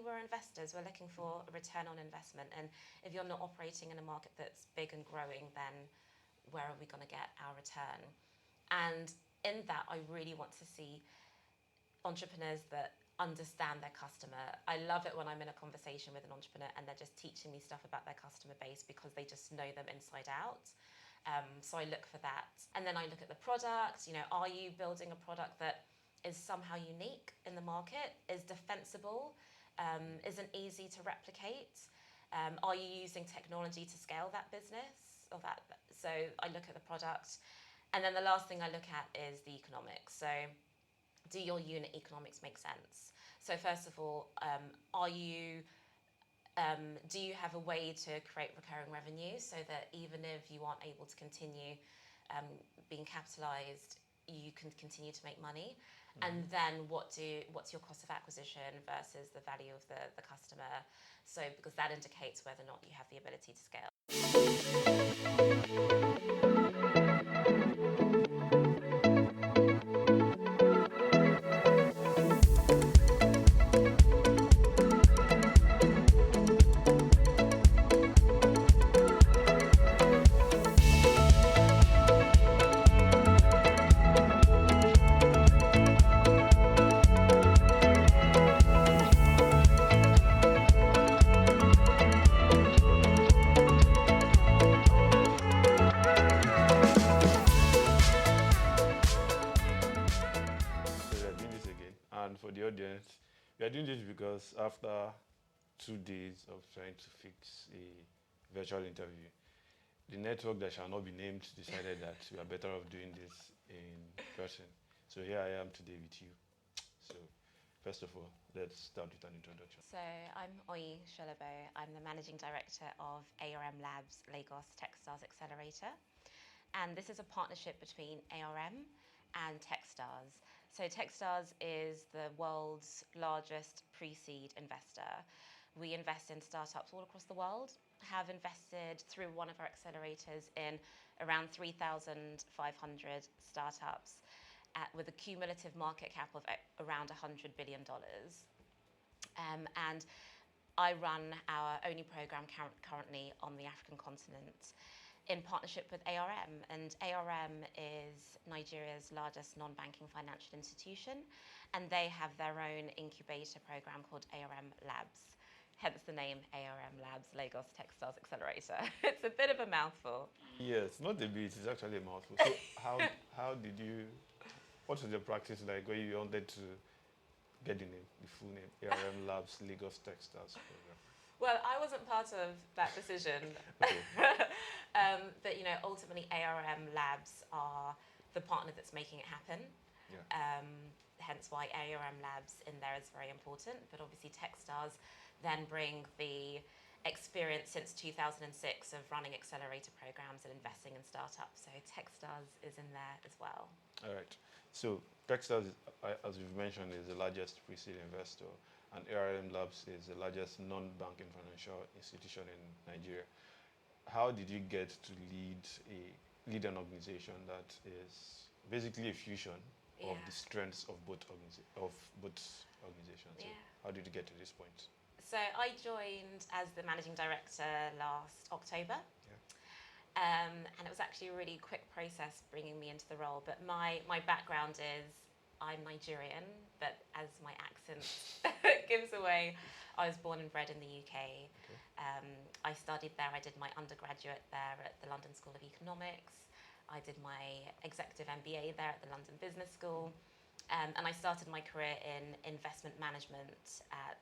we're investors. We're looking for a return on investment. And if you're not operating in a market that's big and growing, then where are we going to get our return? And in that, I really want to see entrepreneurs that understand their customer. I love it when I'm in a conversation with an entrepreneur and they're just teaching me stuff about their customer base because they just know them inside out. So I look for that. And then I look at the product. Are you building a product that is somehow unique in the market, is defensible, isn't easy to replicate? Are you using technology to scale that business? So I look at the product. And then the last thing I look at is the economics. So do your unit economics make sense? So first of all, do you have a way to create recurring revenue so that even if you aren't able to continue being capitalized, you can continue to make money? And then what's your cost of acquisition versus the value of the customer? So because that indicates whether or not you have the ability to scale. For the audience, we are doing this because after 2 days of trying to fix a virtual interview, the network that shall not be named decided that we are better off doing this in person. So here I am today with you. So first of all, let's start with an introduction. So I'm Oyin Solebo. I'm the Managing Director of ARM Labs Lagos Techstars Accelerator. And this is a partnership between ARM and Techstars. So Techstars is the world's largest pre-seed investor. We invest in startups all across the world, have invested through one of our accelerators in around 3,500 startups with a cumulative market cap of around $100 billion. And I run our only program currently on the African continent in partnership with ARM. And ARM is Nigeria's largest non-banking financial institution, and they have their own incubator program called ARM Labs, hence the name ARM Labs Lagos Techstars Accelerator. It's a bit of a mouthful. Yes, not a bit, it's actually a mouthful. So what was your practice like when you wanted to get the full name, ARM Labs Lagos Techstars program? Well, I wasn't part of that decision. Okay. But ultimately ARM Labs are the partner that's making it happen. Yeah. Hence why ARM Labs in there is very important. But obviously Techstars then bring the experience since 2006 of running accelerator programs and investing in startups. So Techstars is in there as well. All right. So Techstars, as you've mentioned, is the largest pre-seed investor, and ARM Labs is the largest non-banking financial institution in Nigeria. How did you get to lead an organization that is basically a fusion of the strengths of both organizations? So how did you get to this point? So I joined as the managing director last October. And it was actually a really quick process bringing me into the role. But my background is I'm Nigerian, but as my accent gives away, I was born and bred in the UK. Okay. I studied there. I did my undergraduate there at the London School of Economics. I did my executive MBA there at the London Business School. And I started my career in investment management at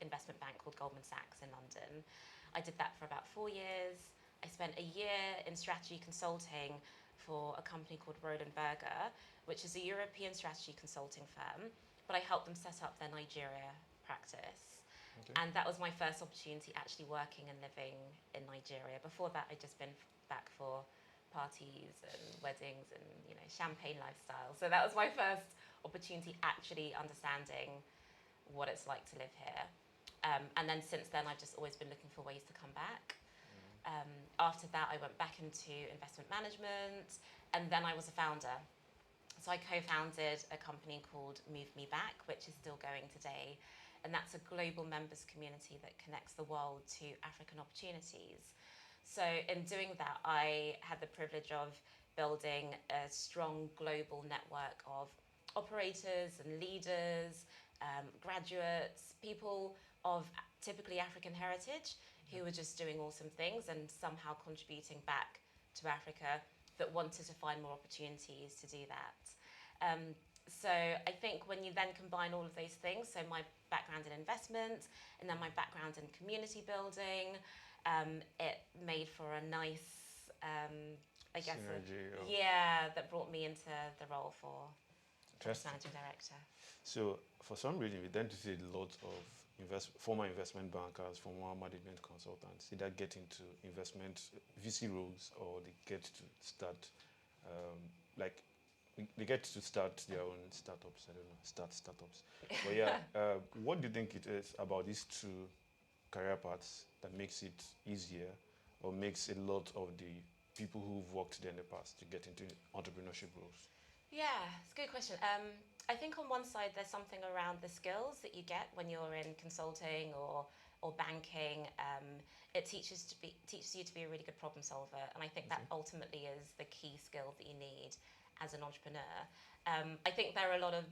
investment bank called Goldman Sachs in London. I did that for about 4 years. I spent a year in strategy consulting for a company called Roland Berger, which is a European strategy consulting firm, but I helped them set up their Nigeria practice. Okay. And that was my first opportunity actually working and living in Nigeria. Before that, I'd just been back for parties and weddings and champagne lifestyle. So that was my first opportunity actually understanding what it's like to live here. And then since then, I've just always been looking for ways to come back. After that, I went back into investment management, and then I was a founder. So I co-founded a company called Move Me Back, which is still going today, and that's a global members community that connects the world to African opportunities. So in doing that, I had the privilege of building a strong global network of operators and leaders, graduates, people of typically African heritage who were just doing awesome things and somehow contributing back to Africa, that wanted to find more opportunities to do that. So I think when you then combine all of those things, so my background in investment and then my background in community building, it made for a nice, I guess, that brought me into the role for managing director. So for some reason, we tend to see a lot of former investment bankers, former management consultants, either get into investment VC roles or they get to start, they get to start their own startups. I don't know, startups. But yeah, what do you think it is about these two career paths that makes it easier or makes a lot of the people who've worked there in the past to get into entrepreneurship roles? Yeah, it's a good question. I think on one side there's something around the skills that you get when you're in consulting or banking. It teaches you to be a really good problem solver, and I think that ultimately is the key skill that you need as an entrepreneur. I think there are a lot of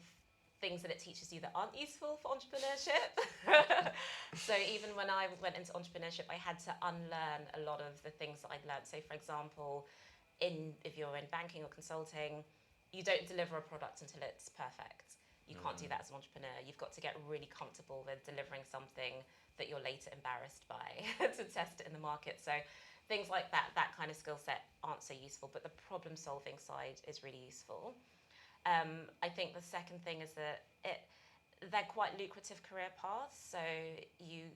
things that it teaches you that aren't useful for entrepreneurship. So even when I went into entrepreneurship, I had to unlearn a lot of the things that I'd learned. So for example, if you're in banking or consulting, you don't deliver a product until it's perfect. You can't do that as an entrepreneur. You've got to get really comfortable with delivering something that you're later embarrassed by to test it in the market. So things like that kind of skill set aren't so useful, but the problem solving side is really useful. I think the second thing is that they're quite lucrative career paths. So you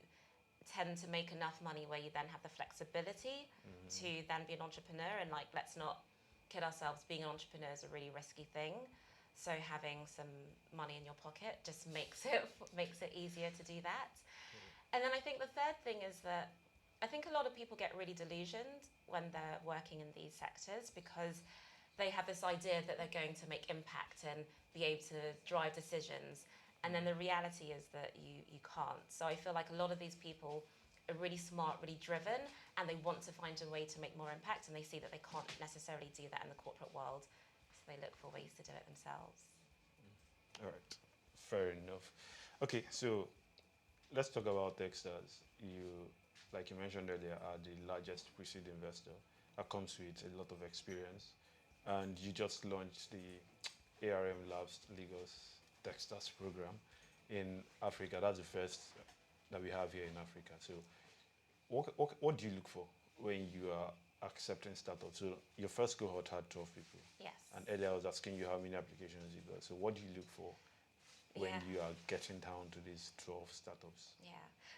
tend to make enough money where you then have the flexibility to then be an entrepreneur. And let's not kid ourselves, being an entrepreneur is a really risky thing. So having some money in your pocket just makes it easier to do that. And then I think the third thing is that I think a lot of people get really delusioned when they're working in these sectors, because they have this idea that they're going to make impact and be able to drive decisions. And then the reality is that you can't. So I feel like a lot of these people are really smart, really driven, and they want to find a way to make more impact, and they see that they can't necessarily do that in the corporate world, so they look for ways to do it themselves. All right, fair enough. Okay, so let's talk about Techstars. You, like you mentioned earlier, are the largest pre-seed investor that comes with a lot of experience, and you just launched the ARM Labs Lagos Techstars program in Africa. That's the first that we have here in Africa. So what do you look for when you are accepting startups? So your first cohort had 12 people. Yes. And earlier I was asking you how many applications you got. So what do you look for when you are getting down to these 12 startups? Yeah.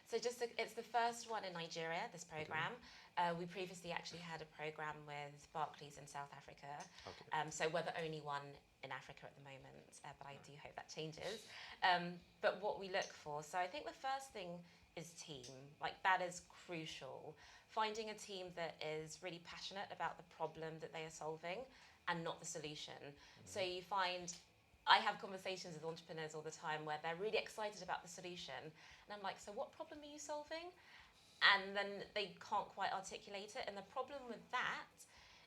So it's the first one in Nigeria, this program. Okay. We previously actually had a program with Barclays in South Africa. Okay. So we're the only one in Africa at the moment, but I do hope that changes. But what we look for, so I think the first thing is team. That is crucial. Finding a team that is really passionate about the problem that they are solving and not the solution. So you find, I have conversations with entrepreneurs all the time where they're really excited about the solution, and I'm like, so what problem are you solving? And then they can't quite articulate it. And the problem with that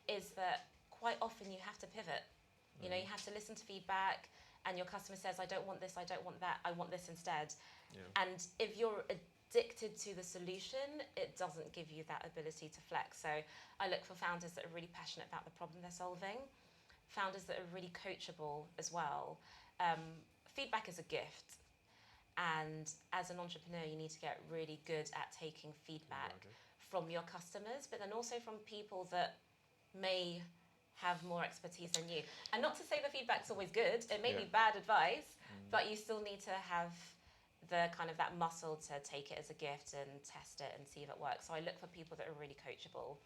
is that quite often you have to pivot. You know, you have to listen to feedback, and your customer says, I don't want this, I don't want that, I want this instead. Yeah. And if you're addicted to the solution, it doesn't give you that ability to flex. So I look for founders that are really passionate about the problem they're solving, founders that are really coachable as well. Feedback is a gift. And as an entrepreneur, you need to get really good at taking feedback from your customers, but then also from people that may have more expertise than you. And not to say the feedback's always good, it may be bad advice, but you still need to have the kind of that muscle to take it as a gift and test it and see if it works. So I look for people that are really coachable.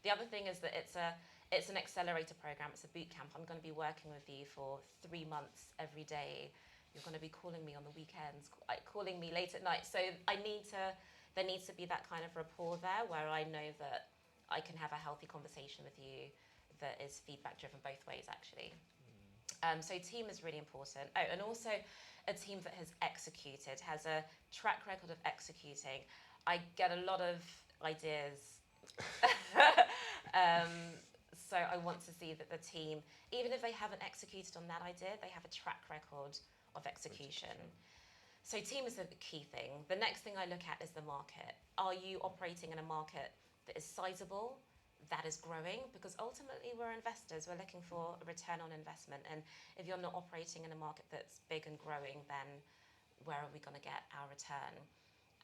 The other thing is that it's an accelerator program, it's a boot camp. I'm going to be working with you for 3 months every day. You're going to be calling me on the weekends, calling me late at night. So there needs to be that kind of rapport there where I know that I can have a healthy conversation with you that is feedback driven both ways, actually. So team is really important. Oh, and also a team that has executed, has a track record of executing. I get a lot of ideas. So I want to see that the team, even if they haven't executed on that idea, they have a track record of execution. So team is the key thing. The next thing I look at is the market. Are you operating in a market that is sizable, that is growing? Because ultimately we're investors, we're looking for a return on investment. And if you're not operating in a market that's big and growing, then where are we going to get our return?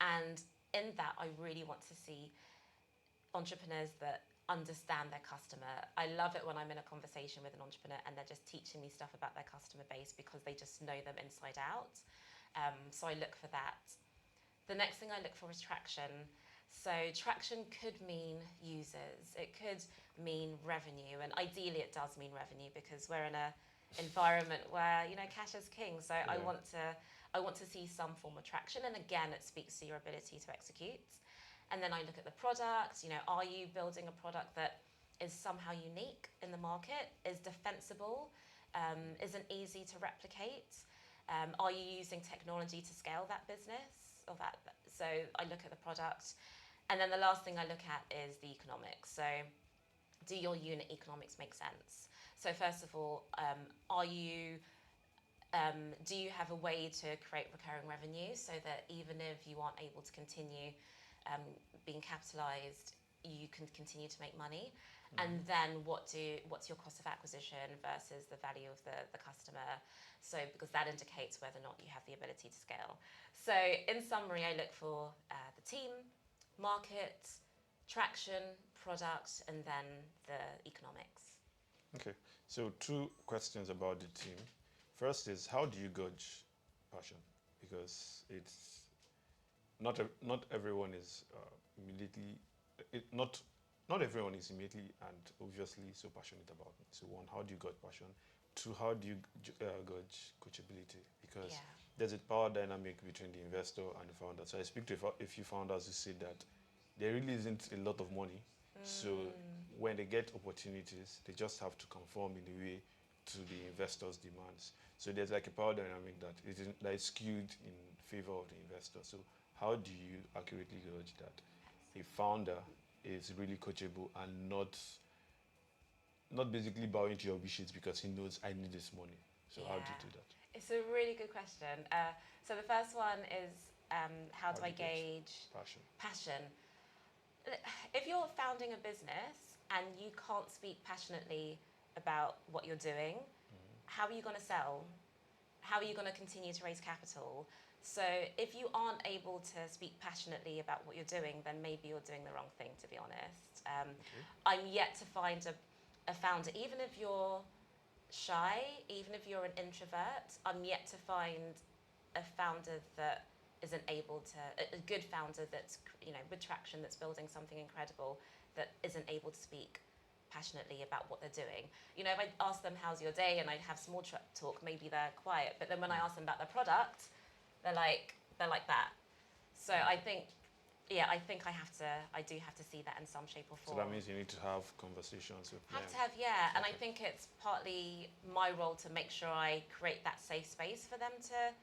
And in that, I really want to see entrepreneurs that understand their customer. I love it when I'm in a conversation with an entrepreneur and they're just teaching me stuff about their customer base because they just know them inside out. So I look for that. The next thing I look for is traction. So traction could mean users, it could mean revenue, and ideally it does mean revenue because we're in a environment where cash is king. So I want to see some form of traction, and again it speaks to your ability to execute. And then I look at the product. Are you building a product that is somehow unique in the market, is defensible, isn't easy to replicate? Are you using technology to scale that business? So I look at the product. And then the last thing I look at is the economics. So do your unit economics make sense? So first of all, do you have a way to create recurring revenue so that even if you aren't able to continue being capitalized, you can continue to make money? And then what's your cost of acquisition versus the value of the customer? So because that indicates whether or not you have the ability to scale. So in summary, I look for the team, market, traction, product, and then the economics. Okay, so 2 questions about the team. First is, how do you gauge passion? Because it's not everyone is immediately not everyone is immediately and obviously so passionate about it. So 1, how do you gauge passion? 2, how do you gauge coachability? Because there's a power dynamic between the investor and the founder. So I speak to a few founders who say that there really isn't a lot of money. So when they get opportunities, they just have to conform in a way to the investor's demands. So there's like a power dynamic that is skewed in favor of the investor. So how do you accurately gauge that a founder is really coachable and not basically bowing to your wishes because he knows I need this money? So how do you do that? It's a really good question. So the first one is how do I gauge passion? If you're founding a business and you can't speak passionately about what you're doing, how are you going to sell? How are you going to continue to raise capital? So if you aren't able to speak passionately about what you're doing, then maybe you're doing the wrong thing, to be honest. I'm yet to find a founder, even if you're shy, even if you're an introvert, I'm yet to find a founder that isn't able to, a good founder that's, with traction, that's building something incredible, that isn't able to speak passionately about what they're doing. If I ask them, how's your day, and I have small talk, maybe they're quiet. But then when I ask them about their product, they're like that. So I think I do have to see that in some shape or form. So that means you need to have conversations with them. And I think it's partly my role to make sure I create that safe space for them to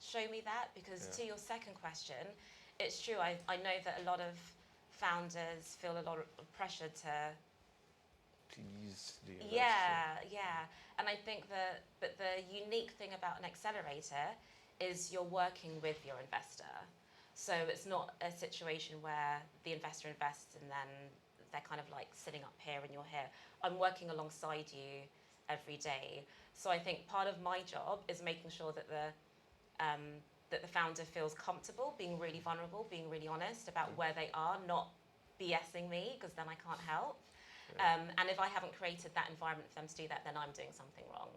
show me that. Because to your second question, it's true. I know that a lot of founders feel a lot of pressure to please the investor. And I think but the unique thing about an accelerator is you're working with your investor. So it's not a situation where the investor invests and then they're kind of like sitting up here and you're here. I'm working alongside you every day. So I think part of my job is making sure that the founder feels comfortable being really vulnerable, being really honest about where they are, not BSing me, because then I can't help. And if I haven't created that environment for them to do that, then I'm doing something wrong.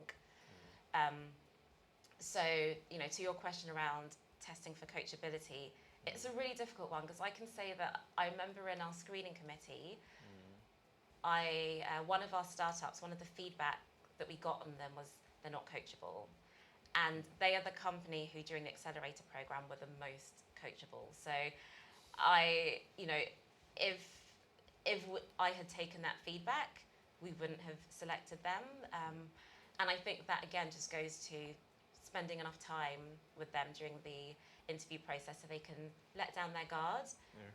So, to your question around testing for coachability, it's a really difficult one, because I can say that I remember in our screening committee, one of our startups, one of the feedback that we got on them was they're not coachable. And they are the company who, during the accelerator program, were the most coachable. So if I had taken that feedback, we wouldn't have selected them. And I think that, again, just goes to spending enough time with them during the interview process so they can let down their guard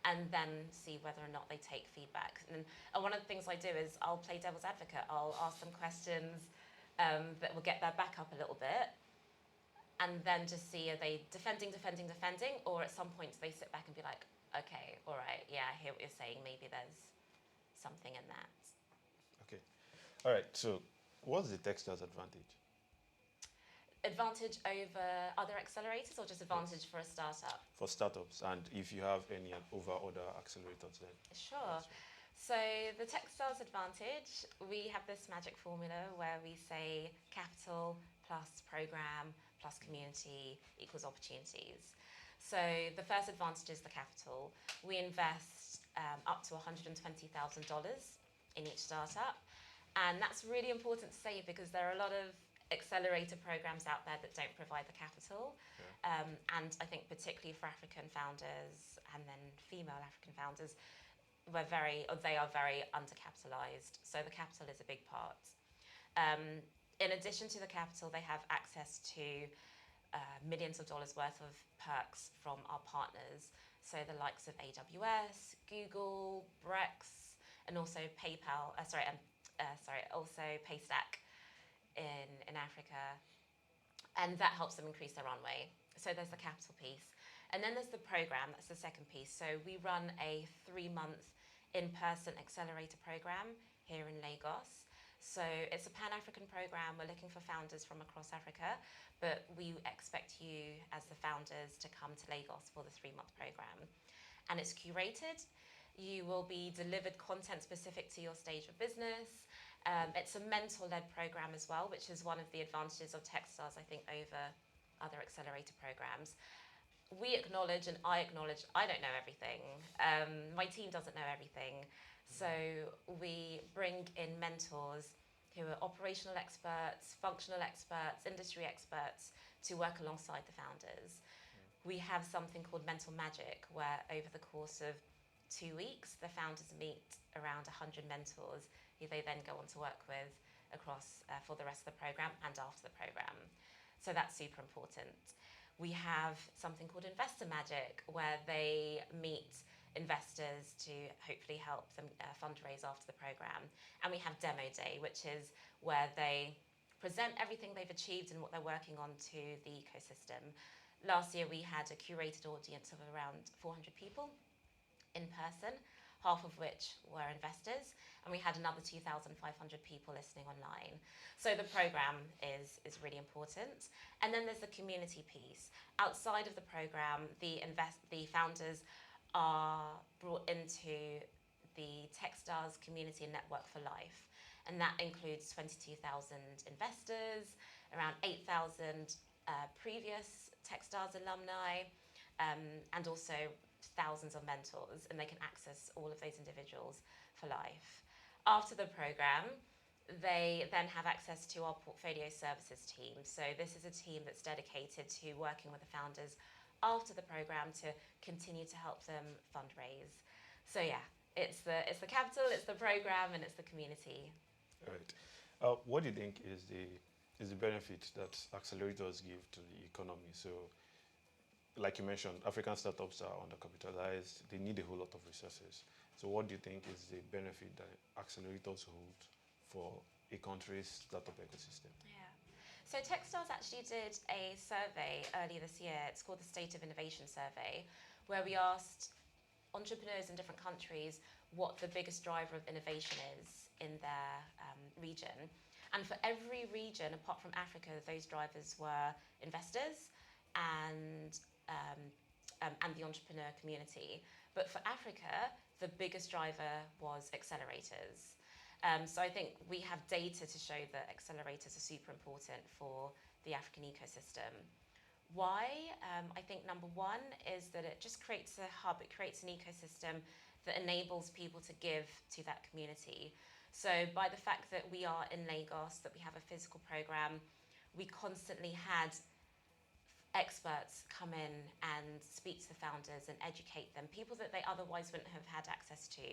and then see whether or not they take feedback. And one of the things I do is I'll play devil's advocate. I'll ask them questions that will get their back up a little bit, and then just see, are they defending, or at some point they sit back and be like, okay, all right, yeah, I hear what you're saying, maybe there's something in that. Okay. All right, so what's the Techstars advantage? Advantage over other accelerators, or just advantage for a startup? For startups, and if you have any over other accelerators then. Sure. So the Techstars advantage, we have this magic formula where we say capital plus program plus community equals opportunities. So the first advantage is the capital. We invest up to $120,000 in each startup. And that's really important to say because there are a lot of accelerator programs out there that don't provide the capital. And I think particularly for African founders and then female African founders, they are very undercapitalized. So the capital is a big part. In addition to the capital, they have access to millions of dollars worth of perks from our partners. So the likes of AWS, Google, Brex, and also PayPal, also Paystack in Africa. And that helps them increase their runway. So there's the capital piece. And then there's the program, that's the second piece. So we run a 3-month in-person accelerator program here in Lagos. So it's a Pan-African program. We're looking for founders from across Africa, but we expect you as the founders to come to Lagos for the 3-month program. And it's curated. You will be delivered content specific to your stage of business. It's a mentor-led program as well, which is one of the advantages of Techstars, I think, over other accelerator programs. We acknowledge, and I acknowledge, I don't know everything. My team doesn't know everything. So we bring in mentors who are operational experts, functional experts, industry experts to work alongside the founders. We have something called Mental Magic, where over the course of 2 weeks, the founders meet around 100 mentors who they then go on to work with across for the rest of the program and after the program. So that's super important. We have something called Investor Magic, where they meet investors to hopefully help them fundraise after the program. And we have Demo Day, which is where they present everything they've achieved and what they're working on to the ecosystem. Last year, we had a curated audience of around 400 people in person, half of which were investors, and we had another 2,500 people listening online. So the program is really important. And then there's the community piece. Outside of the program, the founders are brought into the Techstars Community and Network for Life. And that includes 22,000 investors, around 8,000 previous Techstars alumni, and also thousands of mentors, and they can access all of those individuals for life. After the program, they then have access to our portfolio services team. So this is a team that's dedicated to working with the founders after the program to continue to help them fundraise. So yeah, it's the capital, it's the program, and it's the community. All right. What do you think is the benefit that accelerators give to the economy? So, like you mentioned, African startups are undercapitalized. They need a whole lot of resources. So what do you think is the benefit that accelerators hold for a country's startup ecosystem? Yeah. So Techstars actually did a survey earlier this year. It's called the State of Innovation Survey, where we asked entrepreneurs in different countries what the biggest driver of innovation is in their region. And for every region, apart from Africa, those drivers were investors and the entrepreneur community. But for Africa, the biggest driver was accelerators. So I think we have data to show that accelerators are super important for the African ecosystem. Why? I think number one is that it just creates a hub, it creates an ecosystem that enables people to give to that community. So by the fact that we are in Lagos, that we have a physical program, we constantly had experts come in and speak to the founders and educate them, people that they otherwise wouldn't have had access to.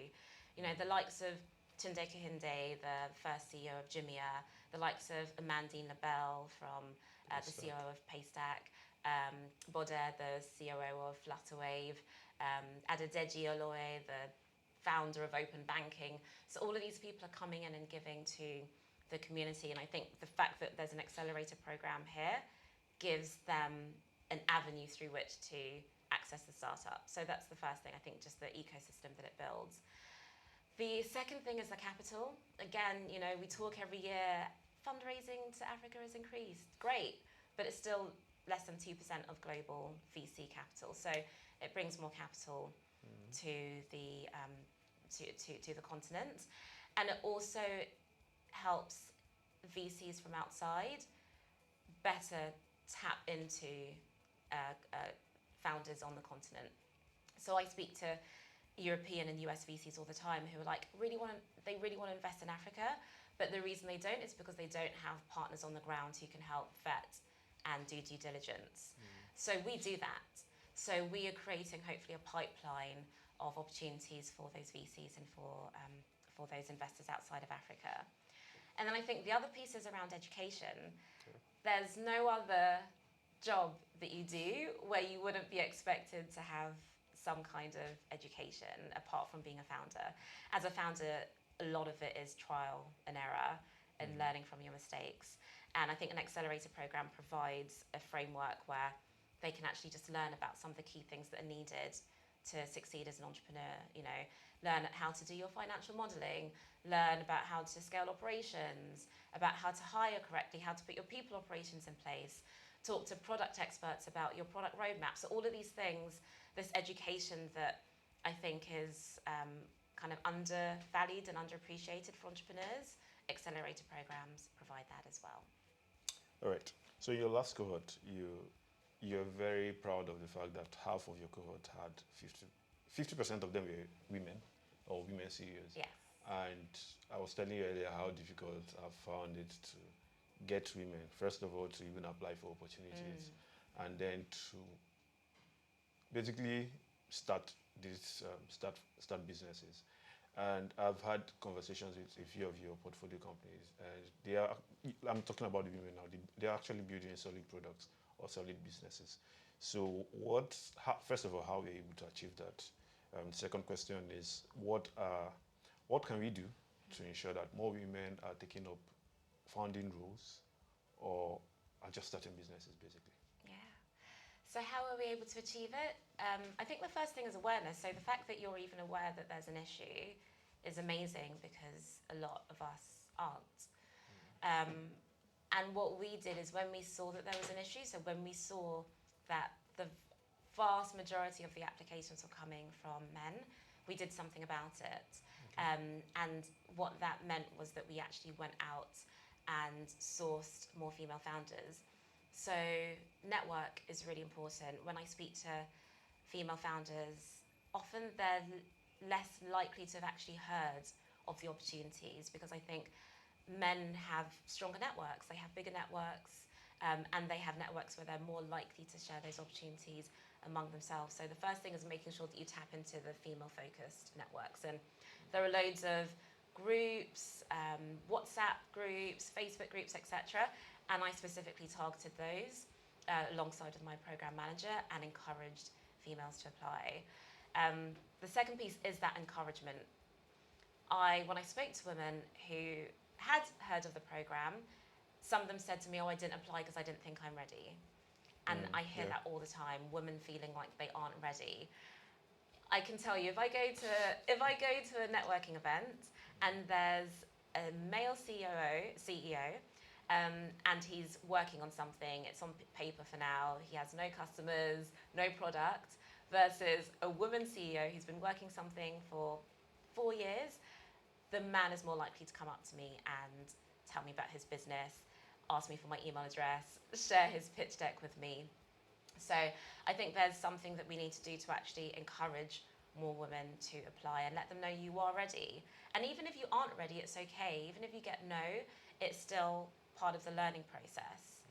You know, the likes of Tunde Kahinde, the first CEO of Jumia, the likes of Amandine Labelle from the CEO of Paystack, Bode, the COO of Flutterwave, Adedeji Oloye, the founder of Open Banking. So all of these people are coming in and giving to the community, and I think the fact that there's an accelerator program here gives them an avenue through which to access the startup. So that's the first thing, I think, just the ecosystem that it builds. The second thing is the capital. Again, you know, we talk every year, fundraising to Africa has increased. Great, but it's still less than 2% of global VC capital. So it brings more capital to the continent, and it also helps VCs from outside better tap into founders on the continent. So I speak to European and US VCs all the time who are like, really want to invest in Africa, but the reason they don't is because they don't have partners on the ground who can help vet and do due diligence. So we do that. So we are creating hopefully a pipeline of opportunities for those VCs and for those investors outside of Africa. And then I think the other piece is around education. Okay. There's no other job that you do where you wouldn't be expected to have some kind of education apart from being a founder. As a founder, a lot of it is trial and error and learning from your mistakes. And I think an accelerator program provides a framework where they can actually just learn about some of the key things that are needed to succeed as an entrepreneur. You know, learn how to do your financial modeling, learn about how to scale operations, about how to hire correctly, how to put your people operations in place, talk to product experts about your product roadmap. So all of these things, this education that I think is kind of undervalued and underappreciated for entrepreneurs, accelerator programs provide that as well. All right. So in your last cohort, you're very proud of the fact that half of your cohort had 50% of them were women or women CEOs. Yes. And I was telling you earlier how difficult I've found it to get women, first of all, to even apply for opportunities, and then to basically start businesses. And I've had conversations with a few of your portfolio companies, and I'm talking about the women now, they're actually building solid products or solid businesses. So first of all, how are we able to achieve that? Second question is, what can we do to ensure that more women are taking up founding roles or are just starting businesses, basically? Yeah. So how are we able to achieve it? I think the first thing is awareness. So the fact that you're even aware that there's an issue is amazing because a lot of us aren't. And what we did is when we saw that there was an issue, so when we saw that the vast majority of the applications were coming from men, we did something about it. Okay. And what that meant was that we actually went out and sourced more female founders. So network is really important. When I speak to female founders, often they're less likely to have actually heard of the opportunities because I think men have stronger networks, they have bigger networks, and they have networks where they're more likely to share those opportunities among themselves. So the first thing is making sure that you tap into the female-focused networks. And there are loads of groups, WhatsApp groups, Facebook groups, etc. And I specifically targeted those alongside with my program manager and encouraged females to apply. The second piece is that encouragement. When I spoke to women who had heard of the program, some of them said to me, I didn't apply because I didn't think I'm ready. And I hear that all the time, women feeling like they aren't ready. I can tell you, if I go to a networking event and there's a male CEO, and he's working on something, it's on paper for now, he has no customers, no product, versus a woman CEO who's been working something for 4 years, the man is more likely to come up to me and tell me about his business, ask me for my email address, share his pitch deck with me. So I think there's something that we need to do to actually encourage more women to apply and let them know you are ready. And even if you aren't ready, it's okay. Even if you get no, it's still part of the learning process.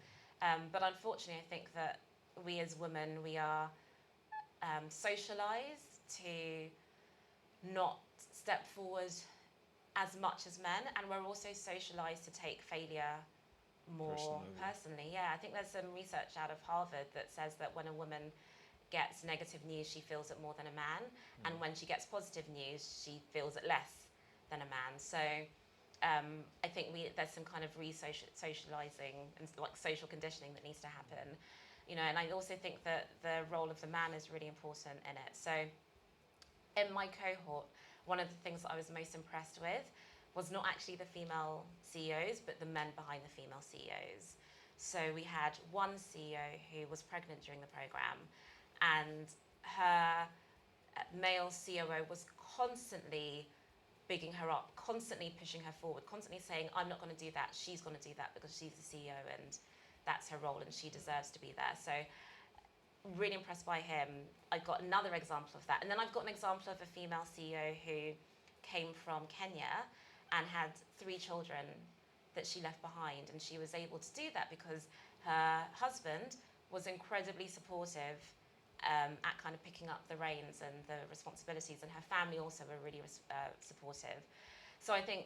But unfortunately, I think that we as women, we are socialized to not step forward as much as men, and we're also socialized to take failure more personally. Yeah, I think there's some research out of Harvard that says that when a woman gets negative news, she feels it more than a man, and when she gets positive news, she feels it less than a man. So I think there's some kind of socializing and like social conditioning that needs to happen, you know. And I also think that the role of the man is really important in it. So in my cohort, one of the things that I was most impressed with was not actually the female CEOs, but the men behind the female CEOs. So we had one CEO who was pregnant during the program, and her male COO was constantly bigging her up, constantly pushing her forward, constantly saying, I'm not going to do that, she's going to do that because she's the CEO and that's her role and she deserves to be there. So really impressed by him. I've got another example of that. And then I've got an example of a female CEO who came from Kenya and had 3 children that she left behind. And she was able to do that because her husband was incredibly supportive at kind of picking up the reins and the responsibilities. And her family also were really supportive. So I think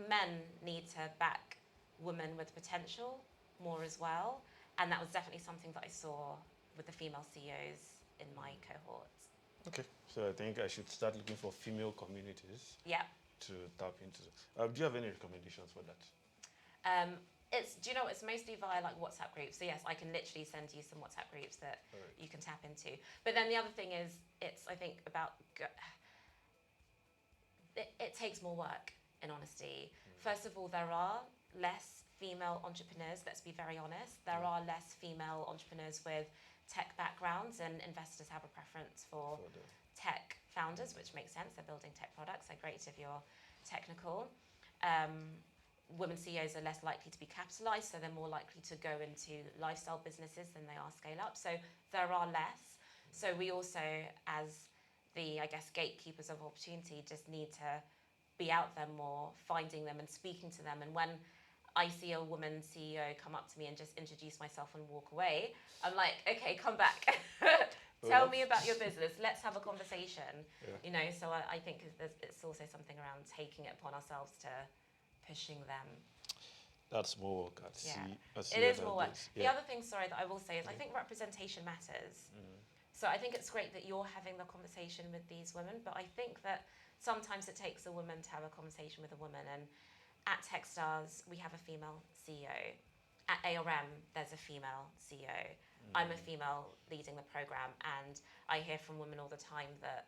men need to back women with potential more as well. And that was definitely something that I saw with the female CEOs in my cohorts. Okay, so I think I should start looking for female communities. Yeah. To tap into. Do you have any recommendations for that? It's mostly via like WhatsApp groups. So yes, I can literally send you some WhatsApp groups that you can tap into. But then the other thing is, it's I think about it takes more work, in honesty. First of all, there are less female entrepreneurs. Let's be very honest. There are less female entrepreneurs with tech backgrounds, and investors have a preference for tech founders, which makes sense. They're building tech products. They're great if you're technical. Women CEOs are less likely to be capitalized, so they're more likely to go into lifestyle businesses than they are scale up. So there are less. So we also, as the, I guess, gatekeepers of opportunity, just need to be out there more, finding them and speaking to them. And when I see a woman CEO come up to me and just introduce myself and walk away, I'm like, okay, come back. Tell me about your business. Let's have a conversation. Yeah. You know, so I think it's also something around taking it upon ourselves to pushing them. That's more work. It is more work. The other thing, sorry, that I will say is I think representation matters. So I think it's great that you're having the conversation with these women, but I think that sometimes it takes a woman to have a conversation with a woman. And at Techstars, we have a female CEO. At ARM, there's a female CEO. I'm a female leading the program, and I hear from women all the time that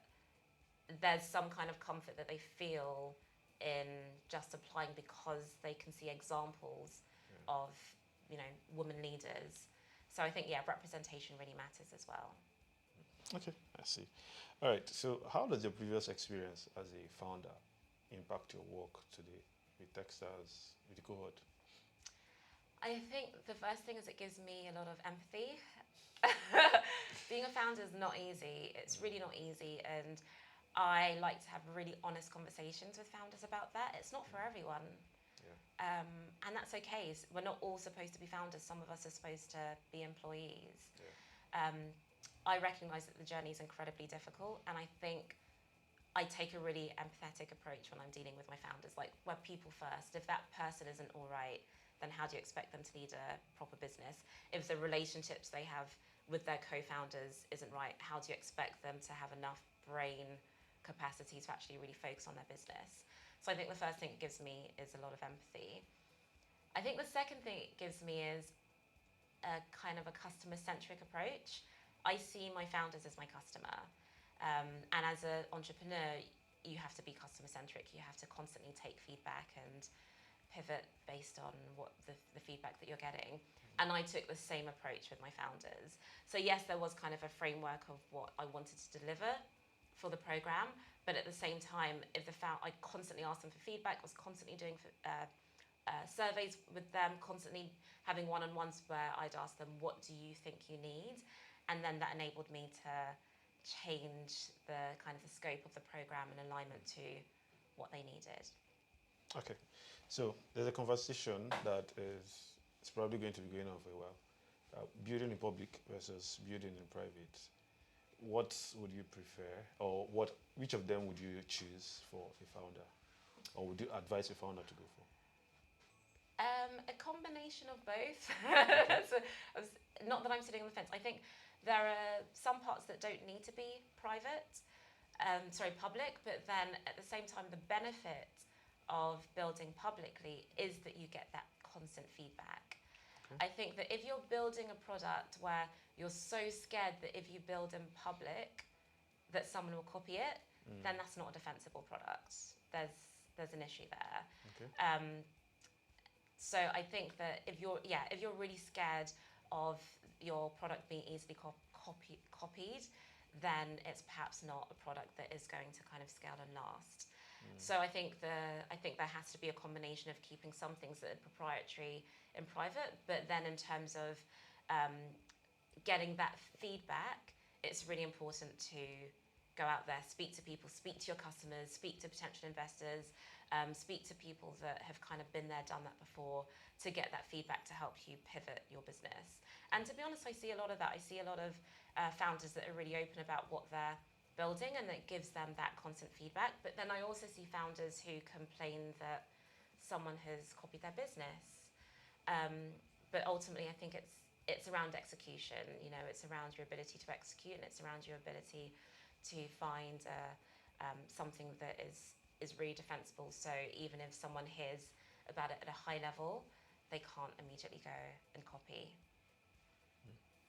there's some kind of comfort that they feel in just applying because they can see examples of, you know, women leaders. So I think, representation really matters as well. Okay, I see. All right, so how does your previous experience as a founder impact your work today with Techstars, with the cohort? I think the first thing is it gives me a lot of empathy. Being a founder is not easy. It's really not easy, and I like to have really honest conversations with founders about that. It's not for everyone. And that's okay. We're not all supposed to be founders. Some of us are supposed to be employees. I recognise that the journey is incredibly difficult, and I think I take a really empathetic approach when I'm dealing with my founders. Like, we're people first. If that person isn't all right, then how do you expect them to lead a proper business? If the relationships they have with their co-founders isn't right, how do you expect them to have enough brain capacity to actually really focus on their business? So I think the first thing it gives me is a lot of empathy. I think the second thing it gives me is a kind of a customer-centric approach. I see my founders as my customer. And as an entrepreneur, you have to be customer-centric. You have to constantly take feedback and pivot based on what the feedback that you're getting. And I took the same approach with my founders. So yes, there was kind of a framework of what I wanted to deliver for the program, but at the same time, I constantly asked them for feedback, was constantly doing surveys with them, constantly having one-on-ones where I'd ask them, what do you think you need? And then that enabled me to change the kind of the scope of the program in alignment to what they needed. Okay, so there's a conversation that it's probably going to be going on for a while. Building in public versus building in private. What would you prefer, or which of them would you choose for a founder? or would you advise a founder to go for? A combination of both. So, not that I'm sitting on the fence. I think there are some parts that don't need to be public, but then at the same time, the benefit of building publicly is that you get that constant feedback. I think that if you're building a product where you're so scared that if you build in public that someone will copy it, then that's not a defensible product. There's an issue there. Okay. So I think that if you're really scared of your product being easily copied, then it's perhaps not a product that is going to kind of scale and last. So I think there has to be a combination of keeping some things that are proprietary in private, but then in terms of getting that feedback, it's really important to go out there, speak to people, speak to your customers, speak to potential investors, speak to people that have kind of been there, done that before, to get that feedback to help you pivot your business. And to be honest, I see a lot of that. I see a lot of founders that are really open about what they're building, and that gives them that constant feedback. But then I also see founders who complain that someone has copied their business. But ultimately, I think it's around execution. You know, it's around your ability to execute, and it's around your ability to find something that is really defensible. So even if someone hears about it at a high level, they can't immediately go and copy.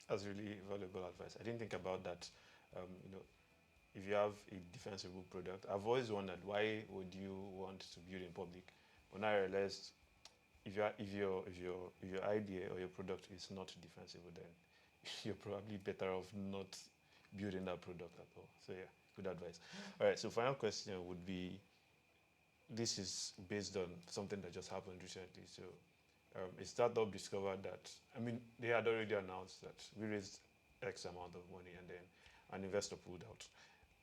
That's really valuable advice. I didn't think about that. If you have a defensible product, I've always wondered, why would you want to build in public? When I realized if your idea or your product is not defensible, then you're probably better off not building that product at all. So yeah, good advice. All right, so final question would be, this is based on something that just happened recently. So a startup discovered that, they had already announced that we raised X amount of money, and then an investor pulled out.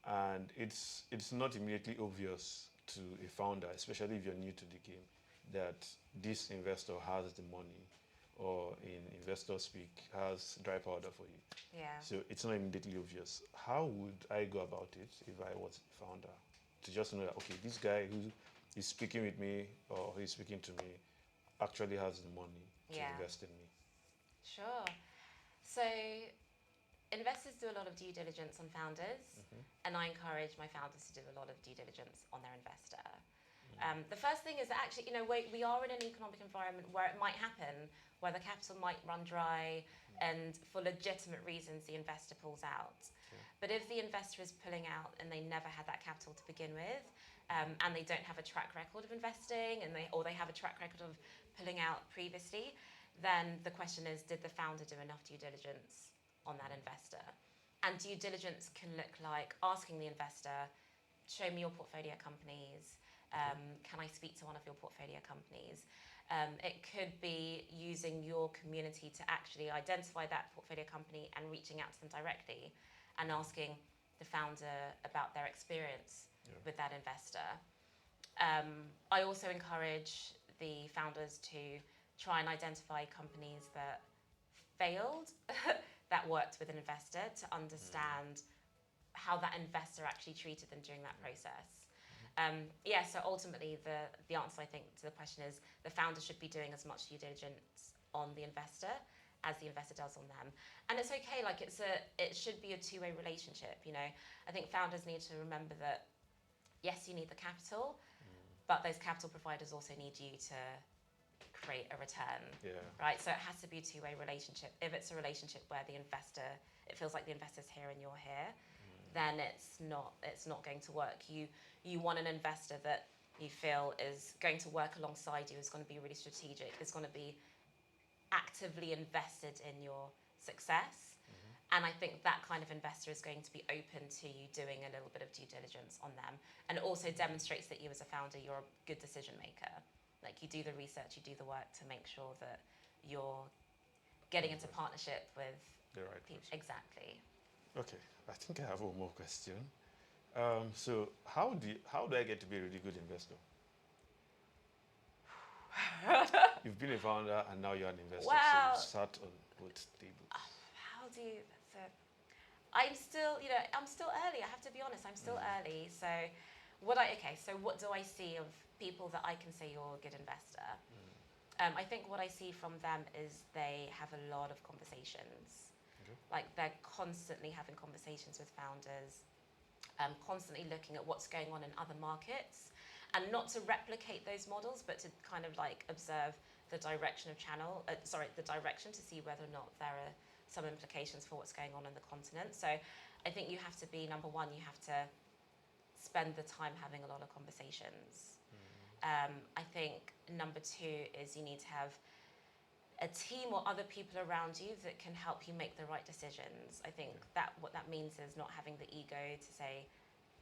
And it's not immediately obvious to a founder, especially if you're new to the game, that this investor has the money, or in investor speak, has dry powder for you. Yeah. So it's not immediately obvious. How would I go about it if I was a founder? To just know that, okay, this guy who is speaking with me or who is speaking to me actually has the money to invest in me. Sure. So investors do a lot of due diligence on founders, and I encourage my founders to do a lot of due diligence on their investor. The first thing is that actually, we are in an economic environment where it might happen, where the capital might run dry, and for legitimate reasons, the investor pulls out. But if the investor is pulling out and they never had that capital to begin with, and they don't have a track record of investing, or they have a track record of pulling out previously, then the question is, did the founder do enough due diligence on that investor? And due diligence can look like asking the investor, show me your portfolio companies. Can I speak to one of your portfolio companies? It could be using your community to actually identify that portfolio company and reaching out to them directly and asking the founder about their experience with that investor. I also encourage the founders to try and identify companies that failed that worked with an investor, to understand how that investor actually treated them during that process. So ultimately the answer, I think, to the question is the founder should be doing as much due diligence on the investor as the investor does on them. And it's okay, it should be a two-way relationship, I think founders need to remember that, yes, you need the capital, but those capital providers also need you to create a return, right? So it has to be a two-way relationship. If it's a relationship where it feels like the investor's here and you're here, then it's not going to work. You want an investor that you feel is going to work alongside you, is going to be really strategic, is going to be actively invested in your success. And I think that kind of investor is going to be open to you doing a little bit of due diligence on them. And it also demonstrates that you as a founder, you're a good decision maker. Like, you do the research, you do the work to make sure that you're getting into partnership with the right people. Exactly. Okay, I think I have one more question. So how do I get to be a really good investor? You've been a founder and now you're an investor, Well, so you've sat on both tables. I'm still early. I have to be honest, I'm still early. So So what do I see of people that I can say you're a good investor? I think what I see from them is they have a lot of conversations. Okay. Like they're constantly having conversations with founders, constantly looking at what's going on in other markets, and not to replicate those models, but to kind of like observe the direction of the direction to see whether or not there are some implications for what's going on in the continent. So I think you have to be, number one, you have to spend the time having a lot of conversations. I think number two is you need to have a team or other people around you that can help you make the right decisions. I think that what that means is not having the ego to say,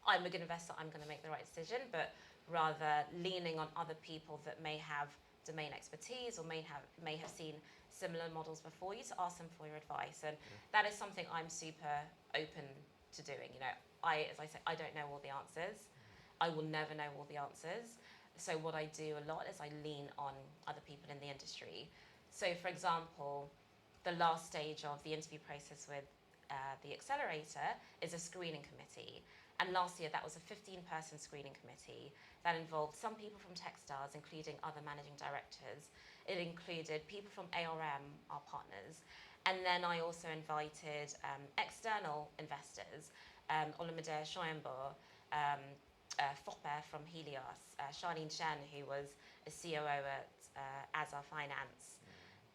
I'm a good investor, I'm going to make the right decision, but rather leaning on other people that may have domain expertise or may have seen similar models before you, to ask them for your advice. And that is something I'm super open to doing. You know, as I say, I don't know all the answers. I will never know all the answers. So what I do a lot is I lean on other people in the industry. So for example, the last stage of the interview process with the Accelerator is a screening committee. And last year that was a 15-person screening committee that involved some people from Techstars, including other managing directors. It included people from ARM, our partners. And then I also invited external investors, Olamide Shoyinbo, Foppe from Helios, Charlene Chen, who was a COO at Azar Finance,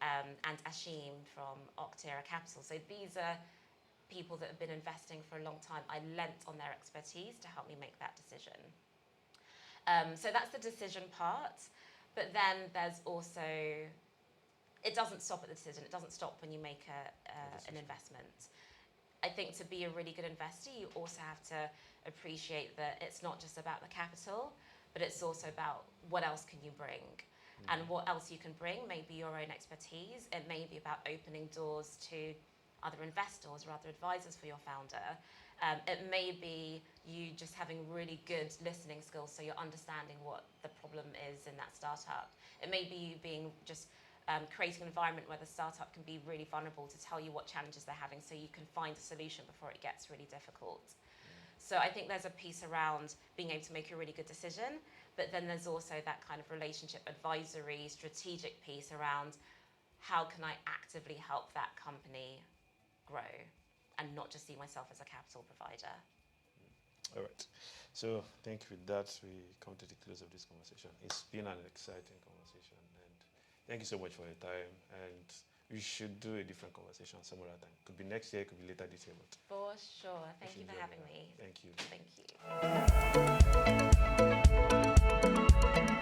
and Ashim from Octera Capital. So these are people that have been investing for a long time. I lent on their expertise to help me make that decision. So that's the decision part. But then there's also, it doesn't stop at the decision. It doesn't stop when you make an investment. I think to be a really good investor, you also have to appreciate that it's not just about the capital, but it's also about what else can you bring. And what else you can bring may be your own expertise. It may be about opening doors to other investors or other advisors for your founder. It may be you just having really good listening skills, so you're understanding what the problem is in that startup. It may be you being just creating an environment where the startup can be really vulnerable to tell you what challenges they're having, so you can find a solution before it gets really difficult. So I think there's a piece around being able to make a really good decision, but then there's also that kind of relationship advisory, strategic piece around how can I actively help that company grow and not just see myself as a capital provider. All right. So I think with that, we come to the close of this conversation. It's been an exciting conversation, and thank you so much for your time. And we should do a different conversation some other time. Could be next year, could be later this year. But for sure. Thank you for having me. Thank you. Thank you.